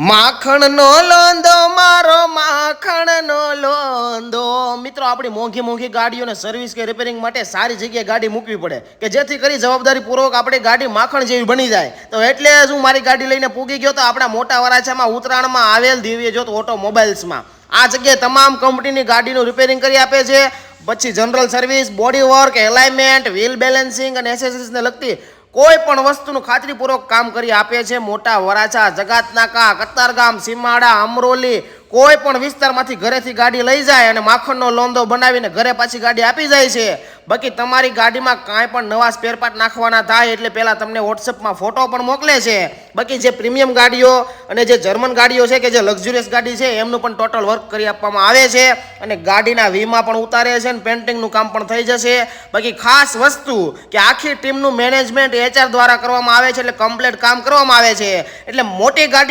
માખણનો લોંદો મારો માખણનો લોંદો મિત્રો આપણી મોંઘી મોંઘી ગાડીઓને સર્વિસ કે રિપેરિંગ માટે સારી જગ્યાએ ગાડી મૂકવી પડે કે જેથી કરી જવાબદારીપૂર્વક આપણી ગાડી માખણ જેવી બની જાય. તો એટલે જ હું મારી ગાડી લઈને પૂગી ગયો તો આપણા મોટા વરાછામાં ઉત્તરાયણમાં આવેલ દિવ્ય જ્યોત ઓટોમોબાઈલ્સમાં. આ જગ્યાએ તમામ કંપનીની ગાડીનું રિપેરિંગ કરી આપે છે. પછી general service, body work, alignment, wheel balancing અને એસેસરીઝને લગતી કોઈ પણ વસ્તુનું ખાતરીપૂર્વક કામ કરી આપે છે. મોટા વરાછા, જગાતનાકા, કતારગામ, સીમાડા, અમરોલી કોઈ પણ વિસ્તારમાંથી ઘરેથી ગાડી લઈ જાય અને માખણનો લોંદો બનાવીને ઘરે પાછી ગાડી આપી જાય છે. બાકી તમારી ગાડીમાં કાંઈ પણ નવા સ્પેરપાર્ટ નાખવાના થાય એટલે પહેલાં તમને વોટ્સઅપમાં ફોટો પણ મોકલે છે. બાકી જે પ્રીમિયમ ગાડીઓ અને જે જર્મન ગાડીઓ છે કે જે લક્ઝુરિયસ ગાડી છે એમનું પણ ટોટલ વર્ક કરી આપવામાં આવે છે અને ગાડીના વીમા પણ ઉતારે છે અને પેન્ટિંગનું કામ પણ થઈ જશે. બાકી ખાસ વસ્તુ કે આખી ટીમનું મેનેજમેન્ટ HR દ્વારા કરવામાં આવે છે એટલે કમ્પ્લીટ કામ કરવામાં આવે છે. એટલે મોટી ગાડી